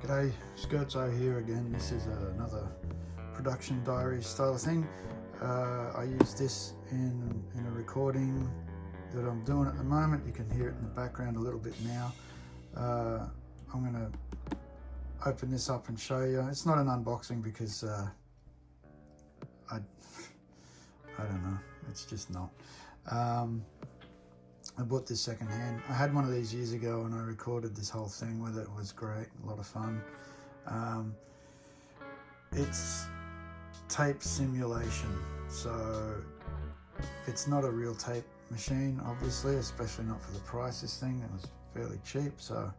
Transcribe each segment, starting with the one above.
G'day, Scherzo here again. This is another production diary style thing. I use this in a recording that I'm doing at the moment. You can hear it in the background a little bit now. I'm going to open this up and show you. It's not an unboxing because I don't know, it's just not. I bought this secondhand. I had one of these years ago and I recorded this whole thing with it. It was great, a lot of fun. It's tape simulation, so it's not a real tape machine, obviously, especially not for the price. This thing, it was fairly cheap, so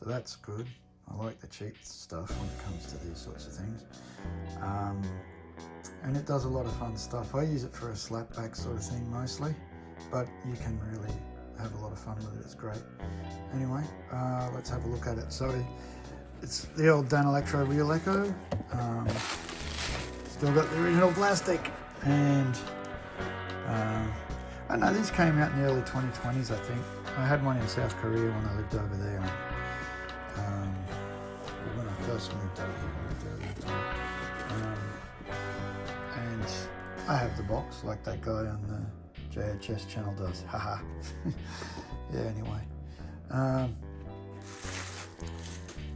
that's good. I like the cheap stuff when it comes to these sorts of things. And it does a lot of fun stuff. I use it for a slapback sort of thing mostly, but you can really have a lot of fun with it. It's great. Anyway, let's have a look at it. So it's the old Danelectro Reel Echo. Still got the original plastic, and I know these came out in the early 2020s, I think. I had one in South Korea when I lived over there. When I first moved over here, and I have the box like that guy on the JHS channel does. Haha. Yeah, anyway.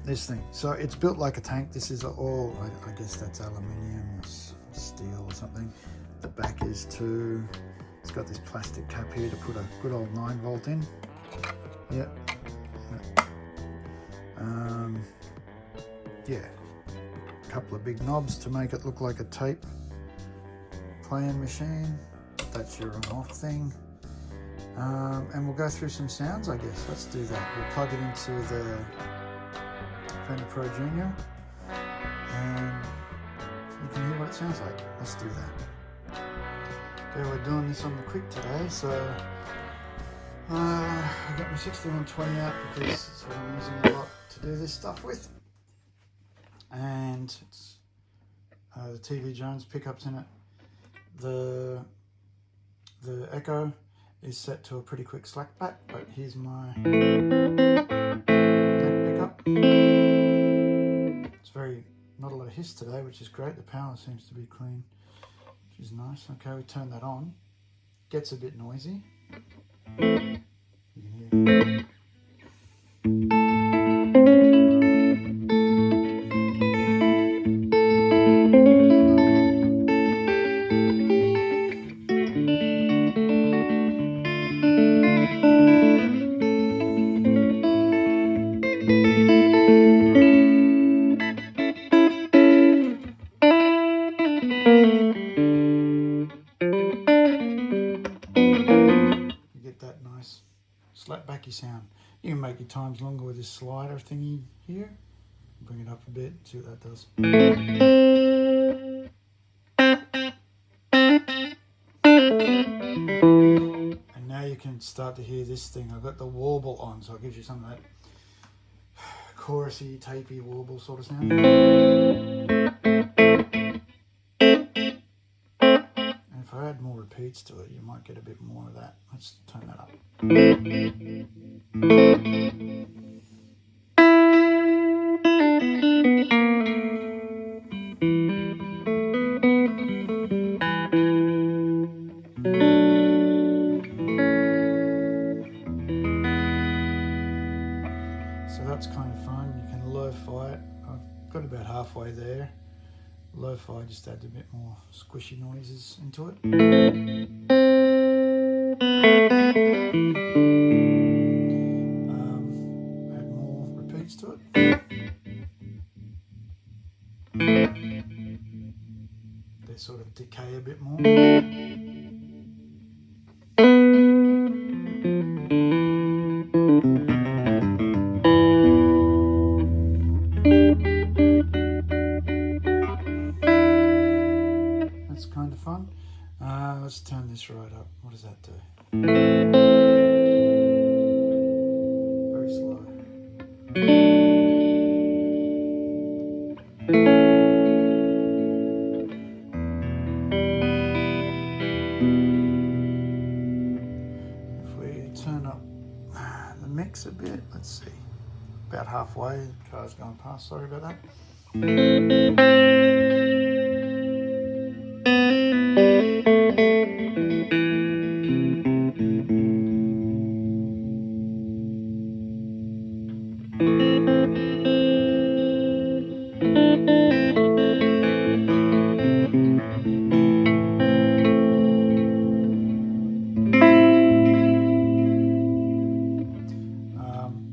This thing. So it's built like a tank. This is all, I guess that's aluminium or steel or something. The back is too. It's got this plastic cap here to put a good old 9-volt in. Yep. Yeah. A couple of big knobs to make it look like a tape playing machine. That's your on-off thing. And we'll go through some sounds, I guess. Let's do that. We'll plug it into the Fender Pro Junior, and you can hear what it sounds like. Let's do that. Okay, we're doing this on the quick today, so I got my 6120 out because it's what I'm using a lot to do this stuff with. And it's the TV Jones pickups in it. The Echo is set to a pretty quick slack back, but here's my neck pickup. It's not a lot of hiss today, which is great. The power seems to be clean, which is nice. Okay, we turn that on. Gets a bit noisy. You can hear. Slapbacky sound. You can make your times longer with this slider thingy here. Bring it up a bit, see what that does. And now you can start to hear this thing. I've got the warble on, so it gives you some of that chorusy, tapey warble sort of sound. If I add more repeats to it, you might get a bit more of that. Let's turn that up. So that's kind of fun. You can lo-fi it. I've got about halfway there. Lo-fi just adds a bit more squishy noises into it. Add more repeats to it. They sort of decay a bit more. Kind of fun. Let's turn this right up. What does that do? Very slow. If we turn up the mix a bit, let's see. about halfway. Car's going past, sorry about that.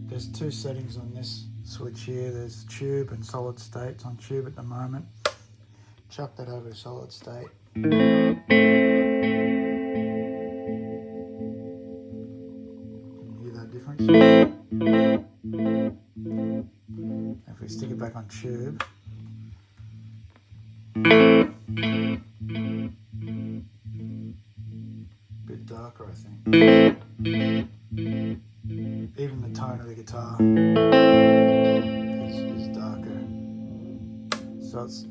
There's two settings on this switch here. There's tube and solid state. It's on tube at the moment. Chuck that over to solid state. Can you hear that difference? If we stick it back on tube, bit darker, I think. Even the tone of the guitar is darker. So it's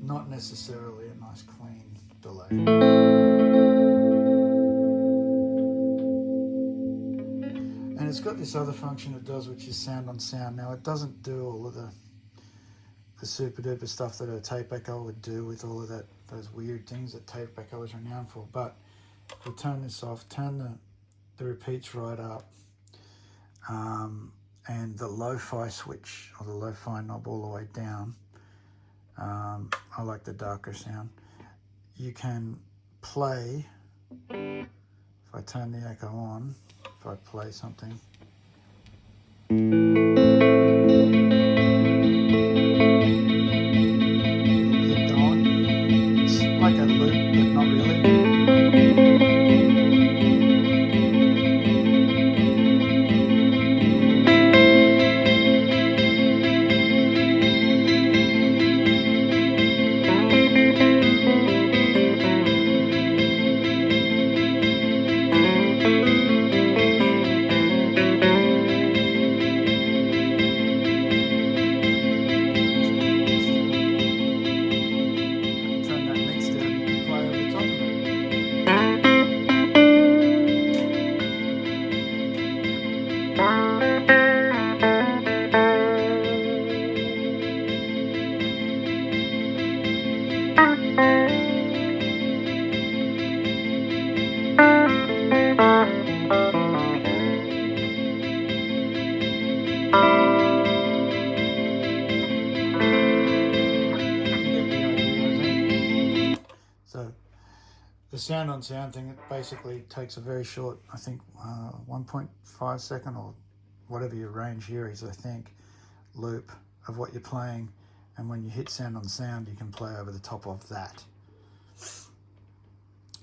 not necessarily a nice clean delay. And it's got this other function it does, which is sound on sound. Now it doesn't do all of the super duper stuff that a tape echo would do with all of those weird things that tape echo is renowned for. But if we turn this off, turn the repeats right up, and the lo-fi switch, or the lo-fi knob, all the way down. I like the darker sound. You can play, if I turn the echo on, if I play something, it'll keep going. It's like a loop, but not really. The sound on sound thing, it basically takes a very short, I think 1.5 second or whatever your range here is, I think, loop of what you're playing, and when you hit sound on sound you can play over the top of that.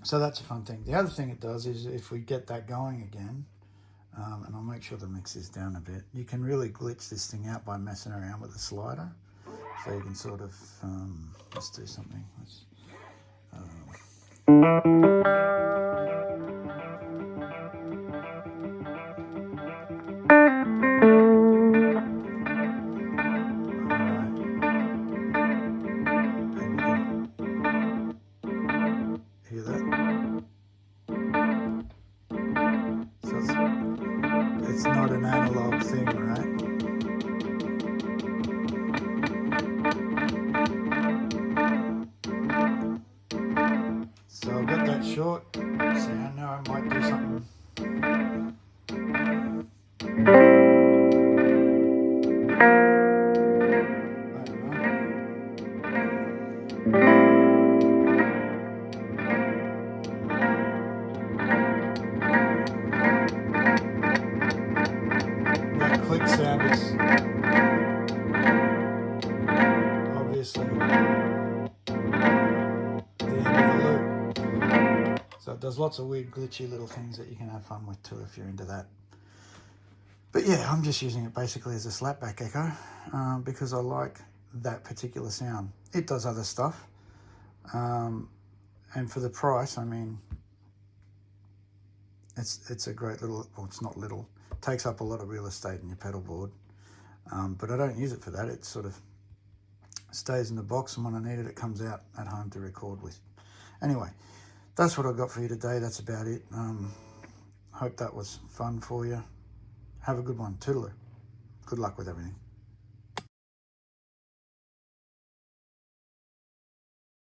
So that's a fun thing. The other thing it does is if we get that going again, and I'll make sure the mix is down a bit, you can really glitch this thing out by messing around with the slider. So you can sort of, let's do something. Hear that? So it's not an analog thing, right? So I've got that short sound. Now I might do something. That click sound is obviously so it does lots of weird glitchy little things that you can have fun with too if you're into that. But yeah, I'm just using it basically as a slapback echo because I like that particular sound. It does other stuff, and for the price, I mean, it's a great little, well, it's not little, it takes up a lot of real estate in your pedal board, but I don't use it for that. It sort of stays in the box, and when I need it, it comes out at home to record with. Anyway, that's what I've got for you today. That's about it. Hope that was fun for you. Have a good one. Toodaloo. Good luck with everything.